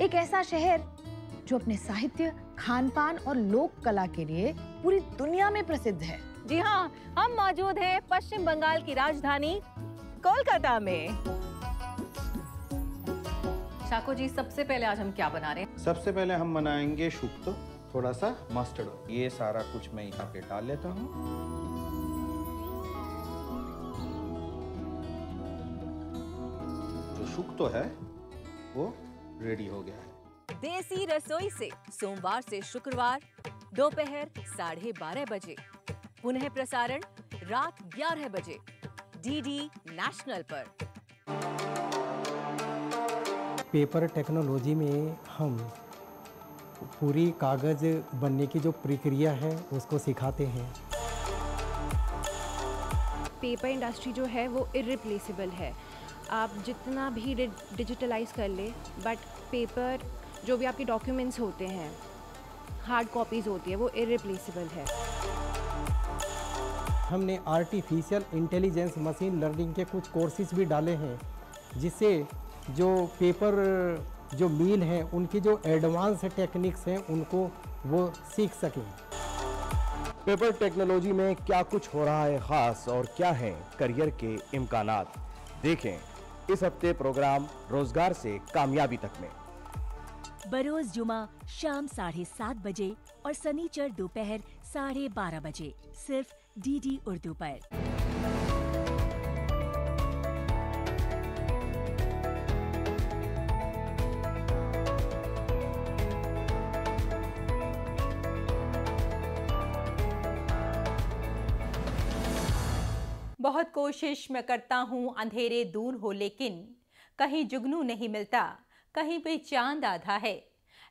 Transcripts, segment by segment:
एक ऐसा शहर जो अपने साहित्य, खान-पान और लोक कला के लिए पूरी दुनिया में प्रसिद्ध है। जी हाँ, हम मौजूद हैं पश्चिम बंगाल की राजधानी कोलकाता में। शाको जी, सबसे पहले आज हम क्या बना रहे हैं? सबसे पहले हम बनाएंगे शुक्तो, थोड़ा सा मस्टर्ड। ये सारा कुछ मैं यहाँ पे डाल लेता हूँ। जो शुक्तो है वो रेडी हो गया है। देसी रसोई से सोमवार से शुक्रवार दोपहर 12:30 बजे, पुनः प्रसारण रात 11 बजे डीडी नेशनल पर। पेपर टेक्नोलॉजी में हम पूरी कागज़ बनने की जो प्रक्रिया है उसको सिखाते हैं। पेपर इंडस्ट्री जो है वो इर्रिप्लेसेबल है। आप जितना भी डिजिटलाइज कर ले, बट पेपर जो भी आपके डॉक्यूमेंट्स होते हैं, हार्ड कॉपीज़ होती है, वो इर्रिप्लेसेबल है। हमने आर्टिफिशियल इंटेलिजेंस, मशीन लर्निंग के कुछ कोर्सेज भी डाले हैं, जिससे जो पेपर जो मिल हैं उनकी जो एडवांस टेक्निक्स हैं उनको वो सीख सकें। पेपर टेक्नोलॉजी में क्या कुछ हो रहा है ख़ास और क्या है करियर के इम्कानात, देखें इस हफ्ते प्रोग्राम रोजगार से कामयाबी तक में। बरोज जुमा शाम 7:30 बजे और शनिचर दोपहर 12:30 बजे सिर्फ डीडी उर्दू पर। बहुत कोशिश मैं करता हूँ अंधेरे दूर हो, लेकिन कहीं जुगनू नहीं मिलता, कहीं पे चांद आधा है।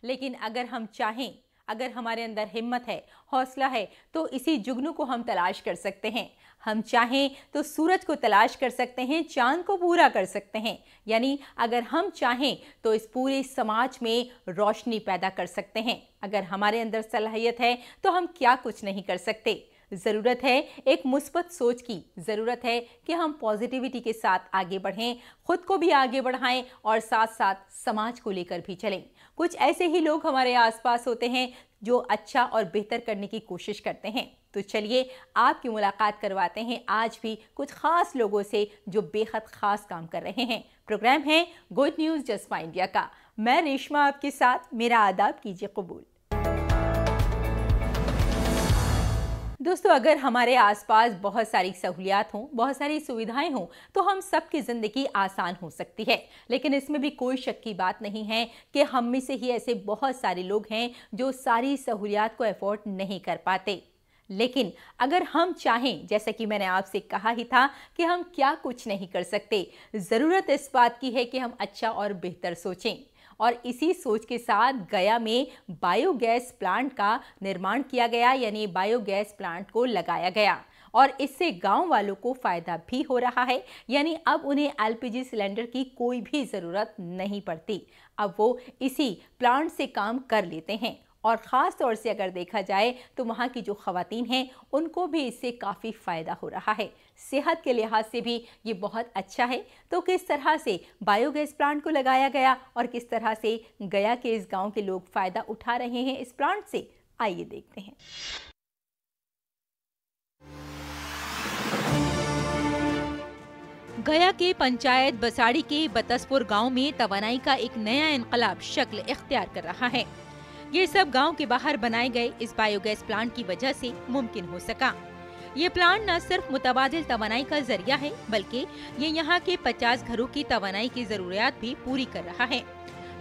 लेकिन अगर हम चाहें, अगर हमारे अंदर हिम्मत है, हौसला है, तो इसी जुगनू को हम तलाश कर सकते हैं। हम चाहें तो सूरज को तलाश कर सकते हैं, चांद को पूरा कर सकते हैं। यानी अगर हम चाहें तो इस पूरे समाज में रोशनी पैदा कर सकते हैं। अगर हमारे अंदर सलाहियत है तो हम क्या कुछ नहीं कर सकते। ज़रूरत है एक मुस्बत सोच की, ज़रूरत है कि हम पॉजिटिविटी के साथ आगे बढ़ें, खुद को भी आगे बढ़ाएं और साथ साथ समाज को लेकर भी चलें। कुछ ऐसे ही लोग हमारे आसपास होते हैं जो अच्छा और बेहतर करने की कोशिश करते हैं। तो चलिए आपकी मुलाकात करवाते हैं आज भी कुछ खास लोगों से जो बेहद खास काम कर रहे हैं। प्रोग्राम है good news just my India का। मैं रेशमा आपके साथ, मेरा आदाब कीजिए कबूल। दोस्तों, अगर हमारे आसपास बहुत सारी सहूलियात हों, बहुत सारी सुविधाएं हों, तो हम सबकी ज़िंदगी आसान हो सकती है। लेकिन इसमें भी कोई शक की बात नहीं है कि हम में से ही ऐसे बहुत सारे लोग हैं जो सारी सहूलियात को अफोर्ड नहीं कर पाते। लेकिन अगर हम चाहें, जैसा कि मैंने आपसे कहा ही था कि हम क्या कुछ नहीं कर सकते, ज़रूरत इस बात की है कि हम अच्छा और बेहतर सोचें। और इसी सोच के साथ गया में बायोगैस प्लांट का निर्माण किया गया, यानी बायोगैस प्लांट को लगाया गया और इससे गांव वालों को फ़ायदा भी हो रहा है। यानी अब उन्हें एलपीजी सिलेंडर की कोई भी ज़रूरत नहीं पड़ती। अब वो इसी प्लांट से काम कर लेते हैं। और ख़ास तौर से अगर देखा जाए तो वहाँ की जो ख़वातीन हैं उनको भी इससे काफ़ी फ़ायदा हो रहा है। सेहत के लिहाज से भी ये बहुत अच्छा है। तो किस तरह से बायोगैस प्लांट को लगाया गया और किस तरह से गया के इस गांव के लोग फ़ायदा उठा रहे हैं इस प्लांट से, आइए देखते हैं। गया के पंचायत बसाड़ी के बतसपुर गांव में तवानाई का एक नया इनकलाब शक्ल इख्तियार कर रहा है। ये सब गांव के बाहर बनाए गए इस बायोगैस प्लांट की वजह से मुमकिन हो सका। ये प्लांट न सिर्फ मुतबादिल तवानाई का जरिया है, बल्कि ये यहाँ के 50 घरों की तवानाई की जरूरियात भी पूरी कर रहा है।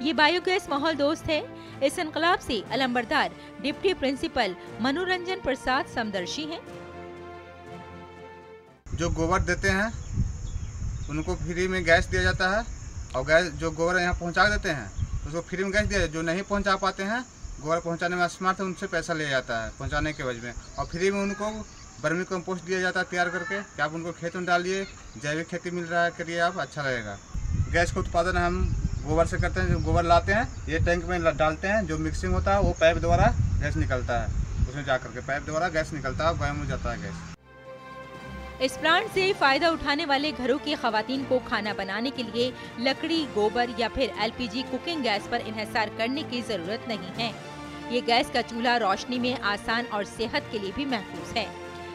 ये बायोगैस माहौल दोस्त है। इस इनकलाब से अलंबरदार डिप्टी प्रिंसिपल मनोरंजन प्रसाद समदर्शी हैं। जो गोबर देते हैं उनको फ्री में गैस दिया जाता है, और गैस जो गोबर यहाँ पहुँचा देते हैं उसको फ्री में गैस दिया। जो नहीं पहुँचा पाते हैं, गोबर पहुँचाने में असमर्थ है, उनसे पैसा लिया जाता है पहुँचाने के वजह में, और फ्री में उनको वर्मी कंपोस्ट दिया जाता है तैयार करके कि आप उनको खेत में डालिए, जैविक खेती मिल रहा है, करिए आप, अच्छा रहेगा। गैस का उत्पादन हम गोबर से करते हैं। जो गोबर लाते हैं ये टैंक में डालते हैं, जो मिक्सिंग होता है वो पाइप द्वारा गैस निकलता है, उसमें जा करके पाइप द्वारा गैस निकलता है, बम हो जाता है गैस। इस प्लांट से फायदा उठाने वाले घरों की खवातीन को खाना बनाने के लिए लकड़ी, गोबर या फिर LPG कुकिंग गैस पर इन्हिसार करने की जरूरत नहीं है। ये गैस का चूल्हा रोशनी में आसान और सेहत के लिए भी महफूज है।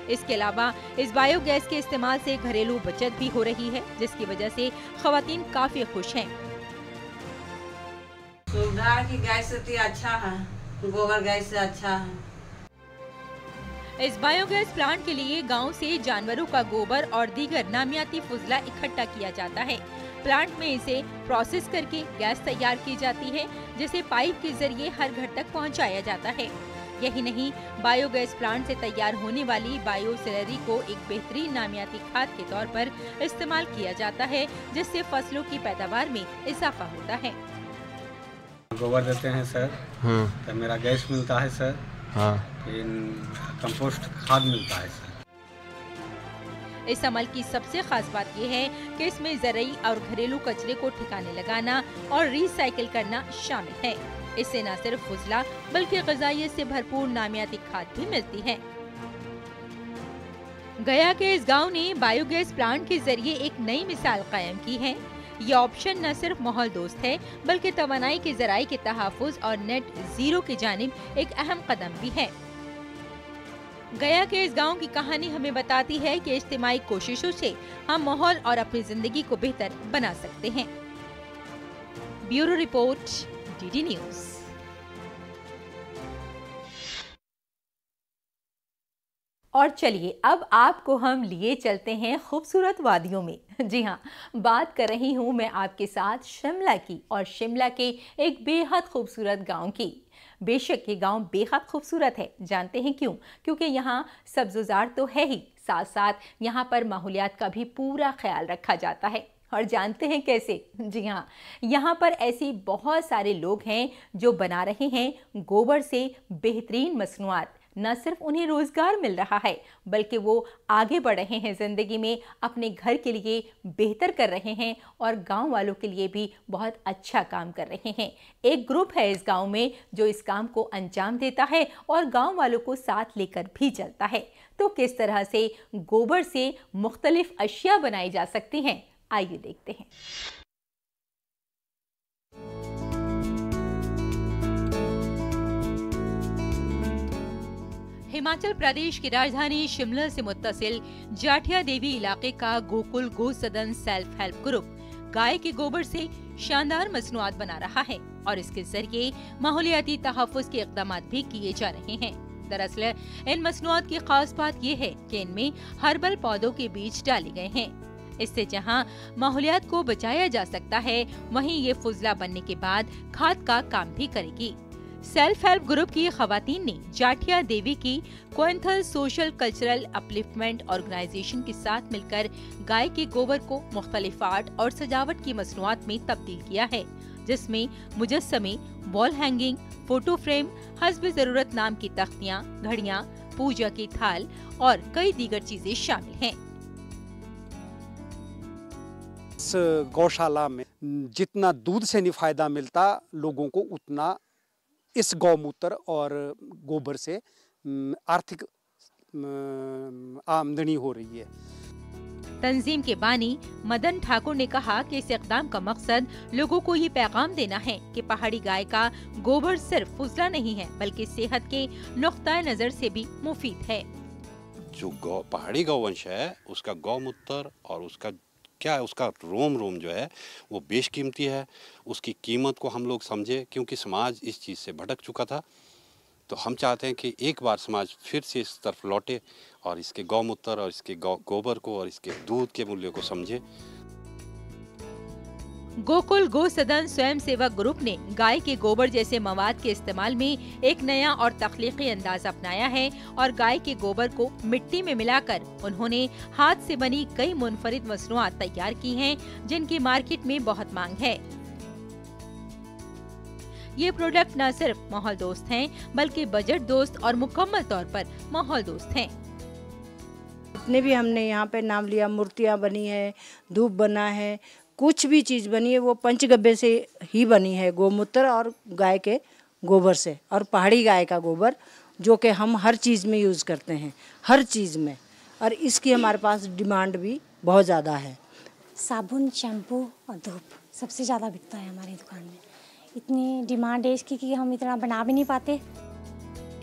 इसके अलावा इस बायोगैस के इस्तेमाल से घरेलू बचत भी हो रही है, जिसकी वजह से खवातीन काफी खुश हैं। सुविधा की गैस से अच्छा है, गोबर गैस से अच्छा है। इस बायोगैस प्लांट के लिए गांव से जानवरों का गोबर और दीगर नामियाती फुजला इकट्ठा किया जाता है। प्लांट में इसे प्रोसेस करके गैस तैयार की जाती है, जिसे पाइप के जरिए हर घर तक पहुंचाया जाता है। यही नहीं, बायोगैस प्लांट से तैयार होने वाली बायो स्लरी को एक बेहतरीन नामियाती खाद के तौर पर इस्तेमाल किया जाता है, जिससे फसलों की पैदावार में इजाफा होता है। गोबर देते हैं सर, तो मेरा गैस मिलता है सर, कंपोस्ट खाद मिलता है सर। इस अमल की सबसे खास बात यह है कि इसमें ज़रूरी और घरेलू कचरे को ठिकाने लगाना और रिसाइकिल करना शामिल है। इससे न सिर्फ फुजला बल्कि ग़िज़ाइयत से भरपूर नामियाती खाद भी मिलती है। गया के इस गांव ने बायोगैस प्लांट के जरिए एक नई मिसाल कायम की है। ये ऑप्शन न सिर्फ माहौल दोस्त है, बल्कि तवानाई के ज़राए के तहफ़्फ़ुज़ और नेट ज़ीरो की जानिब एक अहम कदम भी है। गया के इस गांव की कहानी हमें बताती है कि इज्तिमाई कोशिशों से हम माहौल और अपनी जिंदगी को बेहतर बना सकते हैं। Bureau report, DD news. और चलिए अब आपको हम लिए चलते हैं खूबसूरत वादियों में। जी हाँ, बात कर रही हूँ मैं आपके साथ शिमला की, और शिमला के एक बेहद खूबसूरत गांव की। बेशक ये गांव बेहद खूबसूरत है, जानते हैं क्यों? क्योंकि यहाँ सब्ज़ोज़ार तो है ही, साथ साथ यहाँ पर माहौलियात का भी पूरा ख्याल रखा जाता है। और जानते हैं कैसे? जी हाँ, यहाँ पर ऐसी बहुत सारे लोग हैं जो बना रहे हैं गोबर से बेहतरीन मसनूआत। न सिर्फ उन्हें रोजगार मिल रहा है, बल्कि वो आगे बढ़ रहे हैं ज़िंदगी में, अपने घर के लिए बेहतर कर रहे हैं और गांव वालों के लिए भी बहुत अच्छा काम कर रहे हैं। एक ग्रुप है इस गांव में जो इस काम को अंजाम देता है और गांव वालों को साथ लेकर भी चलता है। तो किस तरह से गोबर से मुख्तलिफ अशिया बनाई जा सकती हैं, आइए देखते हैं। हिमाचल प्रदेश की राजधानी शिमला से मुत्तसिल जाठिया देवी इलाके का गोकुल गो सदन सेल्फ हेल्प ग्रुप गाय के गोबर से शानदार मसनूआत बना रहा है और इसके जरिए माहौलियाती तहफ़्फ़ुज़ के इक़दाम भी किए जा रहे हैं। दरअसल इन मसनूआत की खास बात यह है कि इनमें हर्बल पौधों के बीज डाले गए हैं। इससे जहां माहौलियात को बचाया जा सकता है, वहीं ये फुजला बनने के बाद खाद का काम भी करेगी। सेल्फ हेल्प ग्रुप की खवातीन ने जाठिया देवी की क्वेंथल सोशल कल्चरल अपलिफ्टमेंट ऑर्गेनाइजेशन के साथ मिलकर गाय के गोबर को मुख्तलिफ आर्ट और सजावट की मसनूआत में तब्दील किया है, जिसमें मुजस्समे, वॉल हैंगिंग, फोटो फ्रेम, हस्ब जरूरत नाम की तख्तियाँ, घड़ियाँ, पूजा की थाल और कई दीगर चीजें शामिल हैं। इस गौशाला में जितना दूध से नहीं फायदा मिलता लोगों को, उतना इस गौमूत्र और गोबर से आर्थिक आमदनी हो रही है। तंजीम के बानी मदन ठाकुर ने कहा कि इस इक़दाम का मकसद लोगों को ये पैगाम देना है कि पहाड़ी गाय का गोबर सिर्फ फुजला नहीं है, बल्कि सेहत के नुक्ता नजर से भी मुफीद है। जो पहाड़ी गौवंश है, उसका गौमूत्र और उसका क्या है, उसका रोम जो है वो बेशकीमती है। उसकी कीमत को हम लोग समझे, क्योंकि समाज इस चीज़ से भटक चुका था। तो हम चाहते हैं कि एक बार समाज फिर से इस तरफ लौटे और इसके गौमूत्र और इसके गोबर को और इसके दूध के मूल्य को समझे। गोकुल गो सदन स्वयं सेवक ग्रुप ने गाय के गोबर जैसे मवाद के इस्तेमाल में एक नया और तख्लीकी अंदाज अपनाया है और गाय के गोबर को मिट्टी में मिलाकर उन्होंने हाथ से बनी कई मुनफरिद मसनूआत तैयार की हैं, जिनकी मार्केट में बहुत मांग है। ये प्रोडक्ट न सिर्फ माहौल दोस्त हैं, बल्कि बजट दोस्त और मुकम्मल तौर पर माहौल दोस्त हैं। जितने भी हमने यहाँ पे नाम लिया, मूर्तियाँ बनी है, धूप बना है, कुछ भी चीज़ बनी है वो पंचगव्य से ही बनी है, गोमूत्र और गाय के गोबर से, और पहाड़ी गाय का गोबर जो कि हम हर चीज़ में यूज़ करते हैं, हर चीज़ में। और इसकी हमारे पास डिमांड भी बहुत ज़्यादा है। साबुन, शैम्पू और धूप सबसे ज़्यादा बिकता है हमारी दुकान में। इतनी डिमांड है इसकी कि हम इतना बना भी नहीं पाते।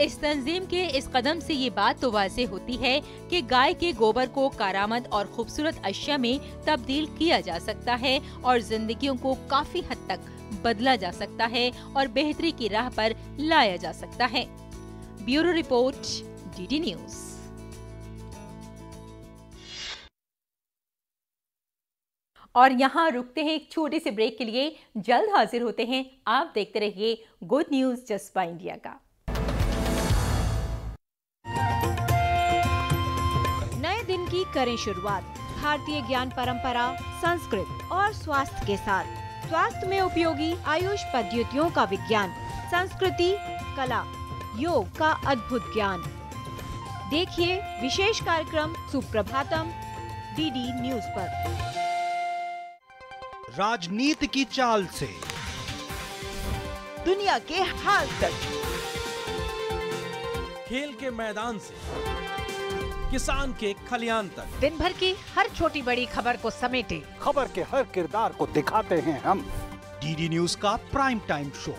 इस तंजीम के इस कदम से ये बात तो वाज़ेह होती है कि गाय के गोबर को कारामद और खूबसूरत अशिया में तब्दील किया जा सकता है और जिंदगियों को काफी हद तक बदला जा सकता है और बेहतरी की राह पर लाया जा सकता है। Bureau report, DD news. और यहाँ रुकते हैं एक छोटे से ब्रेक के लिए, जल्द हाजिर होते हैं। आप देखते रहिए गुड न्यूज़ जज्बा इंडिया का। नए दिन की करें शुरुआत भारतीय ज्ञान परंपरा, संस्कृत और स्वास्थ्य के साथ। स्वास्थ्य में उपयोगी आयुष पद्धतियों का विज्ञान, संस्कृति, कला, योग का अद्भुत ज्ञान। देखिए विशेष कार्यक्रम सुप्रभातम डीडी न्यूज़ पर। राजनीति की चाल से दुनिया के हाल तक, खेल के मैदान से किसान के खलियान तक, दिन भर की हर छोटी बड़ी खबर को समेटे खबर के हर किरदार को दिखाते हैं हम। डीडी न्यूज़ का प्राइम टाइम शो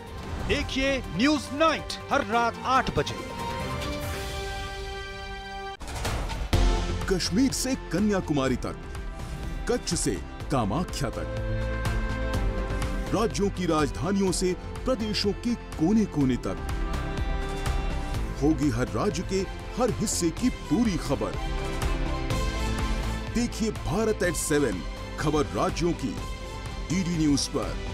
देखिए न्यूज़ नाइट हर रात 8 बजे। कश्मीर से कन्याकुमारी तक, कच्छ से कामाख्या तक, राज्यों की राजधानियों से प्रदेशों के कोने कोने तक, होगी हर राज्य के हर हिस्से की पूरी खबर। देखिए भारत एट 7 खबर राज्यों की डीडी न्यूज़ पर।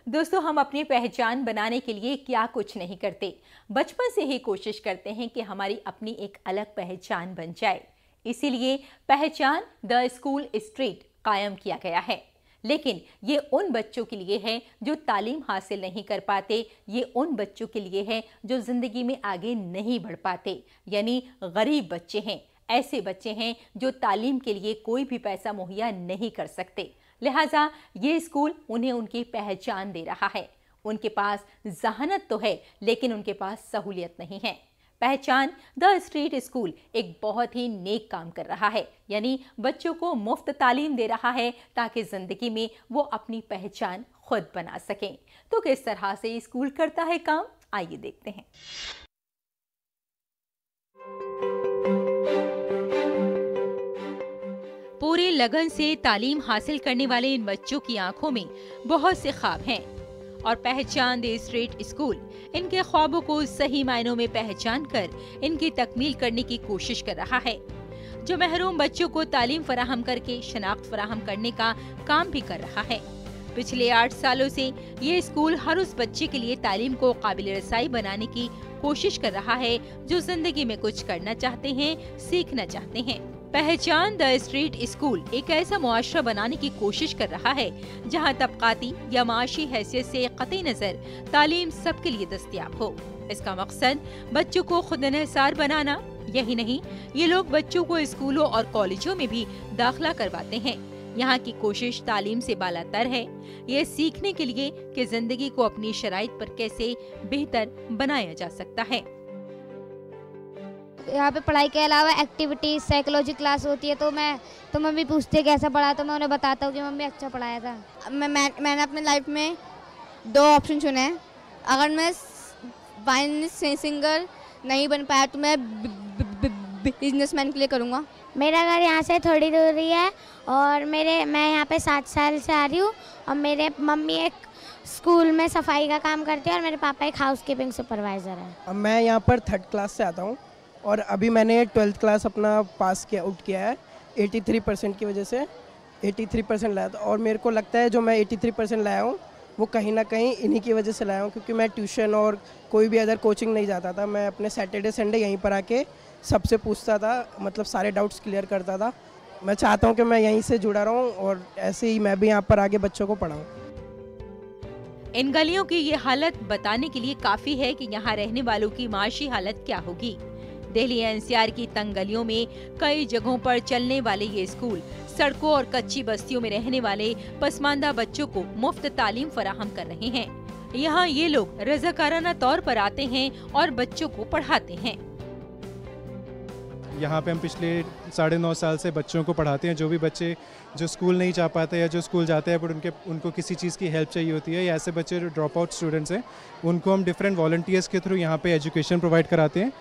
दोस्तों, हम अपनी पहचान बनाने के लिए क्या कुछ नहीं करते, बचपन से ही कोशिश करते हैं कि हमारी अपनी एक अलग पहचान बन जाए। इसीलिए पहचान द स्कूल स्ट्रीट कायम किया गया है। लेकिन ये उन बच्चों के लिए है जो तालीम हासिल नहीं कर पाते, ये उन बच्चों के लिए है जो जिंदगी में आगे नहीं बढ़ पाते, यानी गरीब बच्चे हैं। ऐसे बच्चे हैं जो तालीम के लिए कोई भी पैसा मुहैया नहीं कर सकते। लिहाजा ये स्कूल उन्हें उनकी पहचान दे रहा है। उनके पास ज़हानत तो है, लेकिन उनके पास सहूलियत नहीं है। पहचान द स्ट्रीट स्कूल एक बहुत ही नेक काम कर रहा है, यानी बच्चों को मुफ्त तालीम दे रहा है ताकि जिंदगी में वो अपनी पहचान खुद बना सकें। तो किस तरह से स्कूल करता है काम, आइए देखते हैं। पूरे लगन से तालीम हासिल करने वाले इन बच्चों की आंखों में बहुत से ख्वाब हैं और पहचान द स्ट्रीट स्कूल इनके ख्वाबों को सही मायनों में पहचान कर इनकी तकमील करने की कोशिश कर रहा है। जो महरूम बच्चों को तालीम फराहम करके शनाख्त फराहम करने का काम भी कर रहा है। पिछले 8 सालों से ये स्कूल हर उस बच्चे के लिए तालीम को काबिल रसाई बनाने की कोशिश कर रहा है जो जिंदगी में कुछ करना चाहते हैं, सीखना चाहते हैं। पहचान द स्ट्रीट स्कूल एक ऐसा मुआशरा बनाने की कोशिश कर रहा है जहां तबकाती या माशी हैसियत से कतई नजर तालीम सबके लिए दस्तयाब हो। इसका मकसद बच्चों को खुद इन्हिसार बनाना। यही नहीं, ये लोग बच्चों को स्कूलों और कॉलेजों में भी दाखिला करवाते हैं। यहाँ की कोशिश तालीम से बालातर है, ये सीखने के लिए कि जिंदगी को अपनी शराइत पर कैसे बेहतर बनाया जा सकता है। यहाँ पे पढ़ाई के अलावा एक्टिविटीज, साइकोलॉजी क्लास होती है, तो मम्मी पूछती है कैसा पढ़ा, तो मैं उन्हें बताता हूँ कि मम्मी अच्छा पढ़ाया था। मैंने अपने लाइफ में 2 ऑप्शन चुने हैं। अगर मैं सिंगर नहीं बन पाया तो मैं बिजनेसमैन के लिए करूँगा। मेरा घर यहाँ से थोड़ी दूरी है और मैं यहाँ पे 7 साल से आ रही हूँ और मेरे मम्मी एक स्कूल में सफाई का काम करती है और मेरे पापा एक हाउसकीपिंग सुपरवाइज़र है। मैं यहाँ पर 3rd क्लास से आता हूँ और अभी मैंने 12th क्लास अपना पास किया है 83% की वजह से। 83% लाया था और मेरे को लगता है जो मैं 83% लाया हूँ वो कहीं ना कहीं इन्हीं की वजह से लाया हूँ, क्योंकि मैं ट्यूशन और कोई भी अदर कोचिंग नहीं जाता था। मैं अपने सैटरडे संडे यहीं पर आके सबसे पूछता था, मतलब सारे डाउट्स क्लियर करता था। मैं चाहता हूँ कि मैं यहीं से जुड़ा रहूँ और ऐसे ही मैं भी यहाँ पर आगे बच्चों को पढ़ाऊँ। इन गलियों की ये हालत बताने के लिए काफी है कि यहाँ रहने वालों की माशी हालत क्या होगी। दिल्ली एनसीआर की तंग गलियों में कई जगहों पर चलने वाले ये स्कूल सड़कों और कच्ची बस्तियों में रहने वाले पसमानदा बच्चों को मुफ्त तालीम फराहम कर रहे हैं। यहाँ ये लोग रज़ाकाराना तौर पर आते हैं और बच्चों को पढ़ाते हैं। यहाँ पे हम पिछले 9.5 साल से बच्चों को पढ़ाते हैं। जो भी बच्चे जो स्कूल नहीं जा पाते या जो स्कूल जाते हैं पर उनको किसी चीज़ की हेल्प चाहिए होती है, या ऐसे बच्चे जो ड्रॉप आउट स्टूडेंट्स हैं, उनको हम डिफरेंट वॉलंटियर्स के थ्रू यहाँ पे एजुकेशन प्रोवाइड कराते हैं।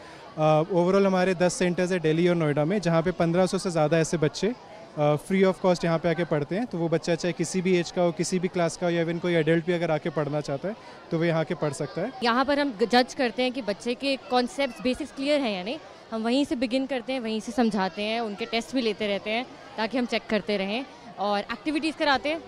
ओवरऑल हमारे 10 सेंटर्स है दिल्ली और नोएडा में, जहाँ पे 1500 से ज़्यादा ऐसे बच्चे फ्री ऑफ कॉस्ट यहाँ पे आके पढ़ते हैं। तो वो बच्चा चाहे किसी भी एज का हो, किसी भी क्लास का हो, या इवन कोई एडल्ट भी अगर आके पढ़ना चाहता है तो वो यहाँ के पढ़ सकता है। यहाँ पर हम जज करते हैं कि बच्चे के कॉन्सेप्ट बेसिक्स क्लियर हैं या नहीं। हम वहीं से बिगिन करते हैं, वहीं से समझाते हैं, उनके टेस्ट भी लेते रहते हैं ताकि हम चेक करते रहें और एक्टिविटीज़ कराते हैं।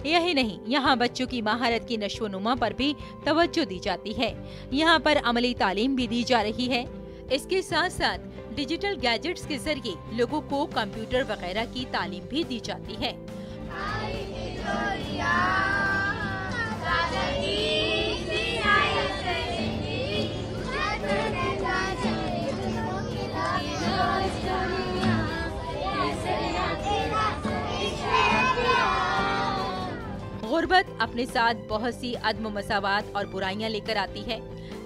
यही नहीं, यहाँ बच्चों की महारत की नशोनुमा पर भी तवज्जो दी जाती है। यहाँ पर अमली तालीम भी दी जा रही है। इसके साथ साथ डिजिटल गैजेट्स के जरिए लोगों को कंप्यूटर वगैरह की तालीम भी दी जाती है। गुर्बत अपने साथ बहुत सी अदम मसावात और बुराइयां लेकर आती है।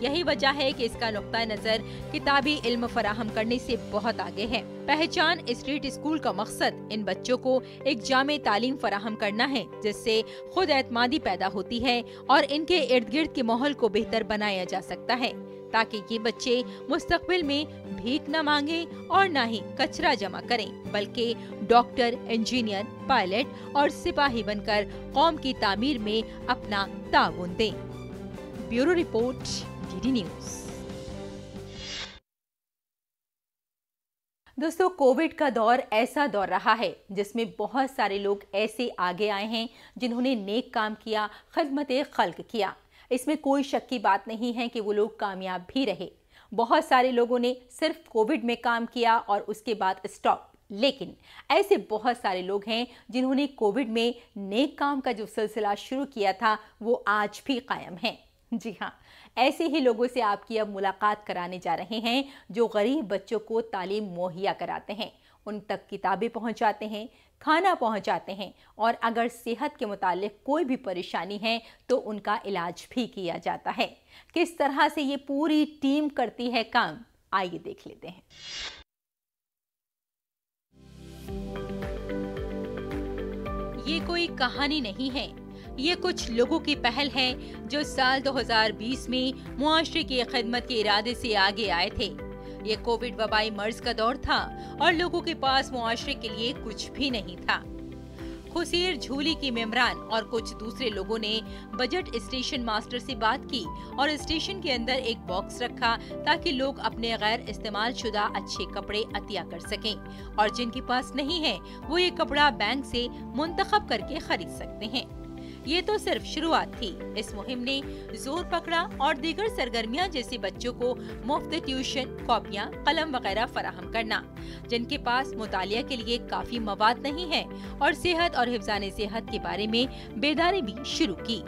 यही वजह है कि इसका नुक्ता नजर किताबी इल्म फराहम करने से बहुत आगे है। पहचान स्ट्रीट स्कूल का मकसद इन बच्चों को एक जामे तालीम फराहम करना है, जिससे खुद एतमादी पैदा होती है और इनके इर्द गिर्द के माहौल को बेहतर बनाया जा सकता है, ताकि ये बच्चे मुस्तकबिल में भीख न मांगे और न ही कचरा जमा करें, बल्कि डॉक्टर, इंजीनियर, पायलट और सिपाही बनकर कौम की तामीर में अपना ताउन दें। Bureau report, DD news. दोस्तों, कोविड का दौर ऐसा दौर रहा है जिसमें बहुत सारे लोग ऐसे आगे आए हैं जिन्होंने नेक काम किया, खिदमत खल्क किया। इसमें कोई शक की बात नहीं है कि वो लोग कामयाब भी रहे। बहुत सारे लोगों ने सिर्फ कोविड में काम किया और उसके बाद स्टॉप, लेकिन ऐसे बहुत सारे लोग हैं जिन्होंने कोविड में नेक काम का जो सिलसिला शुरू किया था वो आज भी कायम है। जी हाँ, ऐसे ही लोगों से आपकी अब मुलाकात कराने जा रहे हैं जो गरीब बच्चों को तालीम मुहैया कराते हैं, उन तक किताबें पहुंचाते हैं, खाना पहुंचाते हैं, और अगर सेहत के मुतालिक कोई भी परेशानी है तो उनका इलाज भी किया जाता है। किस तरह से ये पूरी टीम करती है काम, आइए देख लेते हैं। ये कोई कहानी नहीं है, ये कुछ लोगों की पहल है जो साल 2020 में मुआशरे की खिदमत के इरादे से आगे आए थे। ये कोविड वबाई मर्ज का दौर था और लोगों के पास मुआशरे के लिए कुछ भी नहीं था। खुसीर झूली की मेमरान और कुछ दूसरे लोगों ने बजट स्टेशन मास्टर से बात की और स्टेशन के अंदर एक बॉक्स रखा ताकि लोग अपने गैर इस्तेमाल शुदा अच्छे कपड़े अतिया कर सकें, और जिनके पास नहीं है वो ये कपड़ा बैंक से मुंतखब करके खरीद सकते हैं। ये तो सिर्फ शुरुआत थी। इस मुहिम ने जोर पकड़ा और दीगर सरगर्मियां जैसे बच्चों को मुफ्त ट्यूशन, कॉपियां, कलम वगैरह फराहम करना, जिनके पास मुतालिया के लिए काफी मवाद नहीं है, और सेहत और हिफ्ज़ाने सेहत के बारे में बेदारी भी शुरू की।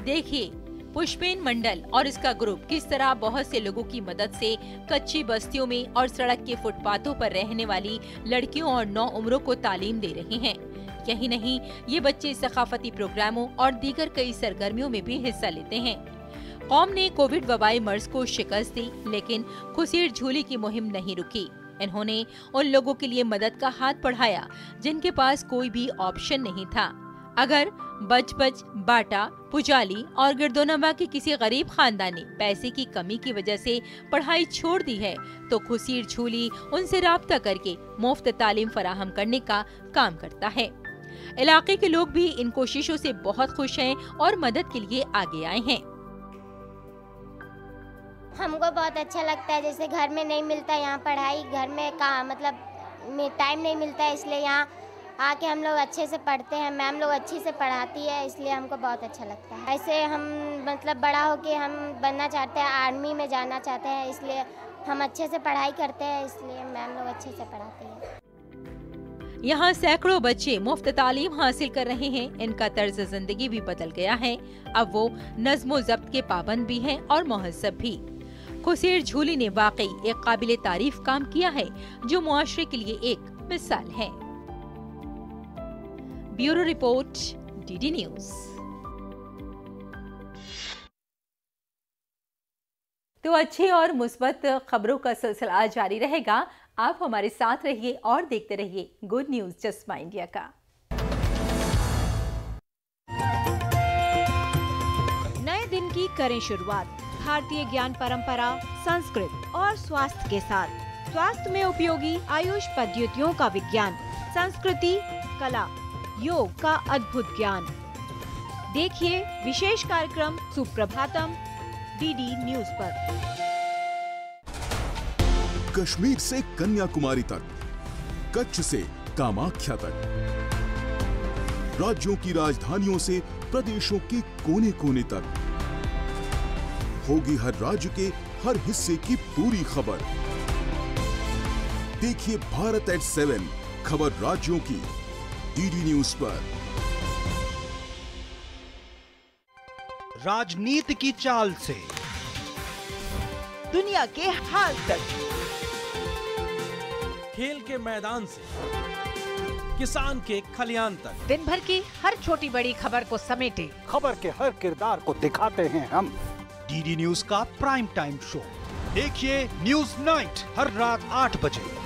देखिए पुष्पेन मंडल और इसका ग्रुप किस तरह बहुत से लोगों की मदद से कच्ची बस्तियों में और सड़क के फुटपाथों पर रहने वाली लड़कियों और नौउम्रों को तालीम दे रहे हैं। यही नहीं, ये बच्चे सकाफती प्रोग्रामों और दीगर कई सरगर्मियों में भी हिस्सा लेते हैं। कौम ने कोविड वबाई मर्ज को शिकस्त दी, लेकिन खुसीर झूली की मुहिम नहीं रुकी। इन्होंने उन लोगों के लिए मदद का हाथ बढ़ाया जिनके पास कोई भी ऑप्शन नहीं था। अगर बच बाटा, पुजाली और गिरदोनवा के किसी गरीब खानदान ने पैसे की कमी की वजह से पढ़ाई छोड़ दी है तो खुसीर झूली उनसे राब्ता करके मुफ्त तालीम फराहम करने का काम करता है। इलाके के लोग भी इन कोशिशों से बहुत खुश हैं और मदद के लिए आगे आए हैं। हमको बहुत अच्छा लगता है, जैसे घर में नहीं मिलता यहाँ पढ़ाई, घर में कहाँ मतलब टाइम नहीं मिलता है, इसलिए यहाँ आके हम लोग अच्छे से पढ़ते हैं। मैम लोग अच्छी से पढ़ाती है, इसलिए हमको बहुत अच्छा लगता है। ऐसे हम मतलब बड़ा होके हम बनना चाहते हैं, आर्मी में जाना चाहते हैं, इसलिए हम अच्छे से पढ़ाई करते हैं, इसलिए मैम लोग अच्छे से पढ़ाती है। यहाँ सैकड़ों बच्चे मुफ्त तालीम हासिल कर रहे हैं। इनका तर्ज जिंदगी भी बदल गया है। अब वो नज़्म व ज़ब्त के पाबंद भी हैं और मुहज़्ज़ब भी। खुसीर झूली ने वाकई एक काबिल तारीफ काम किया है जो मुआशरे के लिए एक मिसाल है। Bureau report, DD news. तो अच्छी और मुस्बत खबरों का सिलसिला जारी रहेगा। आप हमारे साथ रहिए और देखते रहिए गुड न्यूज चश्मा इंडिया का। नए दिन की करें शुरुआत भारतीय ज्ञान परंपरा, संस्कृत और स्वास्थ्य के साथ। स्वास्थ्य में उपयोगी आयुष पद्धतियों का विज्ञान, संस्कृति, कला, योग का अद्भुत ज्ञान। देखिए विशेष कार्यक्रम सुप्रभातम डीडी न्यूज पर। कश्मीर से कन्याकुमारी तक, कच्छ से कामाख्या तक, राज्यों की राजधानियों से प्रदेशों के कोने कोने तक, होगी हर राज्य के हर हिस्से की पूरी खबर। देखिए भारत एट 7 खबर राज्यों की डीडी न्यूज पर। राजनीति की चाल से दुनिया के हाल तक, खेल के मैदान से किसान के खलियान तक, दिन भर की हर छोटी बड़ी खबर को समेटे खबर के हर किरदार को दिखाते हैं हम। डीडी न्यूज का प्राइम टाइम शो देखिए न्यूज नाइट हर रात 8 बजे।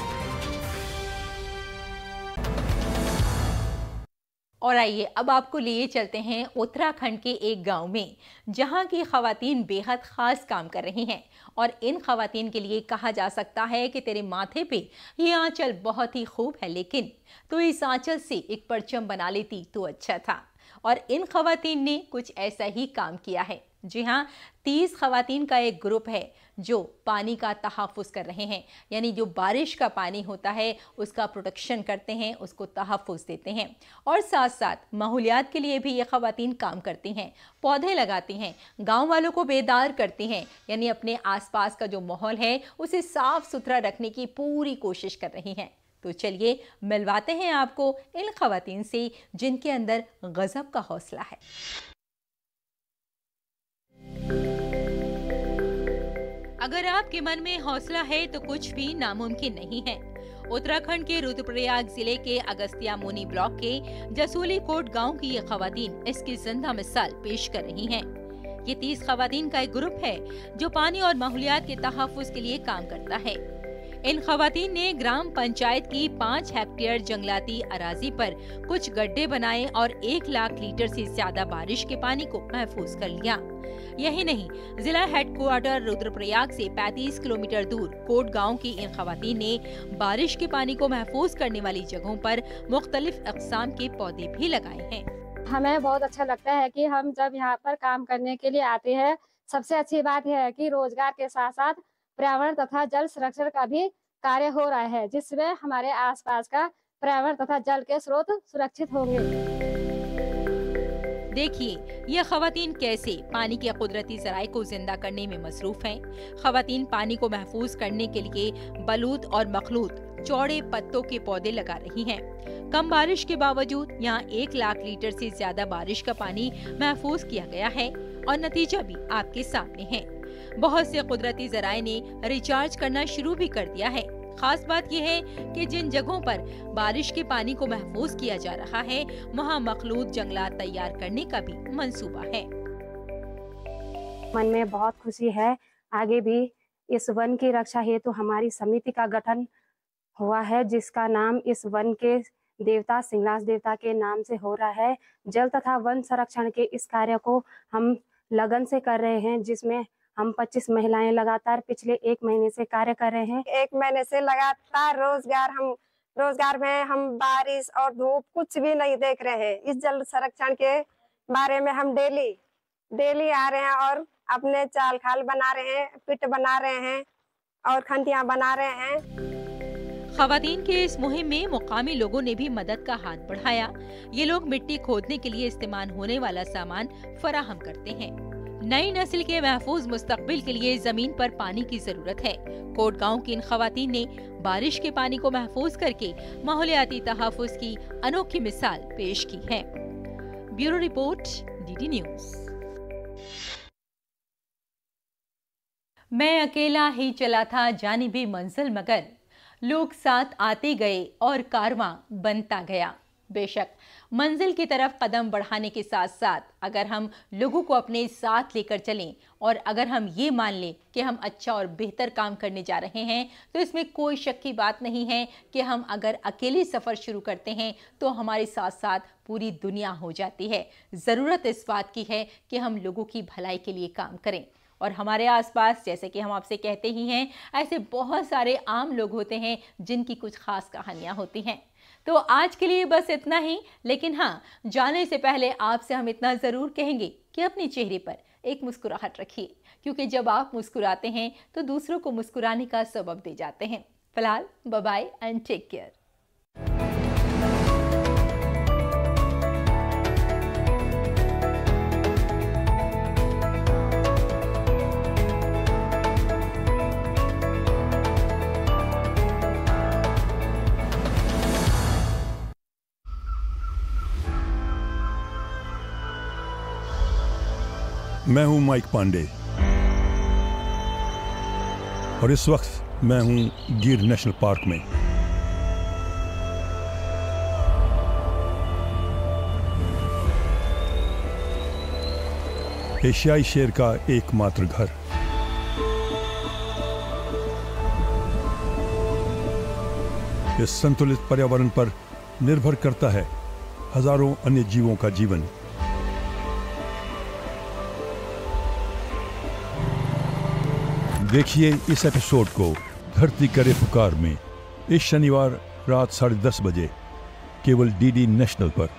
और आइए अब आपको लिए चलते हैं उत्तराखंड के एक गांव में, जहां की खवातीन बेहद खास काम कर रही हैं। और इन खवातीन के लिए कहा जा सकता है कि तेरे माथे पे ये आंचल बहुत ही खूब है, लेकिन तो इस आंचल से एक परचम बना लेती तो अच्छा था। और इन खवातीन ने कुछ ऐसा ही काम किया है। जी हाँ, 30 खवातीन का एक ग्रुप है जो पानी का तहफ़्फ़ुज़ कर रहे हैं, यानी जो बारिश का पानी होता है उसका प्रोटेक्शन करते हैं, उसको तहफ़्फ़ुज़ देते हैं। और साथ साथ माहौलियात के लिए भी ये खवातीन काम करती हैं, पौधे लगाती हैं, गांव वालों को बेदार करती हैं, यानी अपने आसपास का जो माहौल है उसे साफ़ सुथरा रखने की पूरी कोशिश कर रही हैं। तो चलिए मिलवाते हैं आपको इन खवातीन से जिनके अंदर गज़ब का हौसला है। अगर आपके मन में हौसला है तो कुछ भी नामुमकिन नहीं है। उत्तराखंड के रुद्रप्रयाग जिले के अगस्त्या मुनि ब्लॉक के जसूली कोट गांव की ये खवातीन इसकी जिंदा मिसाल पेश कर रही हैं। ये 30 खवातीन का एक ग्रुप है जो पानी और माहौलियात के तहफ़्फ़ुज़ के लिए काम करता है। इन खवातीन ने ग्राम पंचायत की 5 हेक्टेयर जंगलाती अराजी पर कुछ गड्ढे बनाए और 1 लाख लीटर से ज्यादा बारिश के पानी को महफूज कर लिया। यही नहीं, जिला हेडक्वार्टर रुद्रप्रयाग से 35 किलोमीटर दूर कोट गांव की इन खवातीन ने बारिश के पानी को महफूज करने वाली जगहों पर मुख्तलिफ अक़साम के पौधे भी लगाए हैं। हमें बहुत अच्छा लगता है कि हम जब यहाँ पर काम करने के लिए आते हैं, सबसे अच्छी बात यह है कि रोजगार के साथ साथ पर्यावरण तथा जल संरक्षण का भी कार्य हो रहा है, जिसमें हमारे आसपास का पर्यावरण तथा जल के स्रोत सुरक्षित होंगे। देखिए ये खवातीन कैसे पानी के कुदरती ज़राए को जिंदा करने में मसरूफ हैं। खवातीन पानी को महफूज करने के लिए बलूत और मखलूत चौड़े पत्तों के पौधे लगा रही हैं। कम बारिश के बावजूद यहाँ 1 लाख लीटर से ज्यादा बारिश का पानी महफूज किया गया है और नतीजा भी आपके सामने है। बहुत से कुदरती ज़राए ने रिचार्ज करना शुरू भी कर दिया है। खास बात यह है कि जिन जगहों पर बारिश के पानी को महफूज किया जा रहा है वहाँ मखलूत जंगलात तैयार करने का भी मंसूबा है। मन में बहुत खुशी है। आगे भी इस वन की रक्षा हेतु हमारी समिति का गठन हुआ है, जिसका नाम इस वन के देवता सिंगलास देवता के नाम से हो रहा है। जल तथा वन संरक्षण के इस कार्य को हम लगन से कर रहे हैं, जिसमें हम 25 महिलाएं लगातार पिछले 1 महीने से कार्य कर रहे हैं। 1 महीने से लगातार रोजगार में हम बारिश और धूप कुछ भी नहीं देख रहे हैं। इस जल संरक्षण के बारे में हम डेली आ रहे हैं और अपने चाल खाल बना रहे हैं, पिट बना रहे हैं और खंतियां बना रहे हैं। खवातीन के इस मुहिम में मुकामी लोगों ने भी मदद का हाथ बढ़ाया। ये लोग मिट्टी खोदने के लिए इस्तेमाल होने वाला सामान फराहम करते हैं। नई नस्ल के महफूज मुस्तकबिल के लिए जमीन पर पानी की जरूरत है। कोट गांव की इन खवातीन ने बारिश के पानी को महफूज करके माहौलियाती तहफ़्फ़ुज़ की अनोखी मिसाल पेश की है। Bureau report, DD news. मैं अकेला ही चला था जानिबे मंजिल, मगर लोग साथ आते गए और कारवां बनता गया। बेशक मंजिल की तरफ कदम बढ़ाने के साथ साथ अगर हम लोगों को अपने साथ लेकर चलें और अगर हम ये मान लें कि हम अच्छा और बेहतर काम करने जा रहे हैं, तो इसमें कोई शक की बात नहीं है कि हम अगर अकेले सफ़र शुरू करते हैं तो हमारे साथ साथ पूरी दुनिया हो जाती है। ज़रूरत इस बात की है कि हम लोगों की भलाई के लिए काम करें। और हमारे आसपास, जैसे कि हम आपसे कहते ही हैं, ऐसे बहुत सारे आम लोग होते हैं जिनकी कुछ खास कहानियां होती हैं। तो आज के लिए बस इतना ही, लेकिन हाँ, जाने से पहले आपसे हम इतना ज़रूर कहेंगे कि अपने चेहरे पर एक मुस्कुराहट रखिए, क्योंकि जब आप मुस्कुराते हैं तो दूसरों को मुस्कुराने का सबब दे जाते हैं। फिलहाल bye bye and take care. मैं हूं माइक पांडे और इस वक्त मैं हूं गिर नेशनल पार्क में। एशियाई शेर का एकमात्र घर। इस संतुलित पर्यावरण पर निर्भर करता है हजारों अन्य जीवों का जीवन। देखिए इस एपिसोड को धरती करे पुकार में इस शनिवार रात 10:30 बजे केवल डीडी नेशनल पर।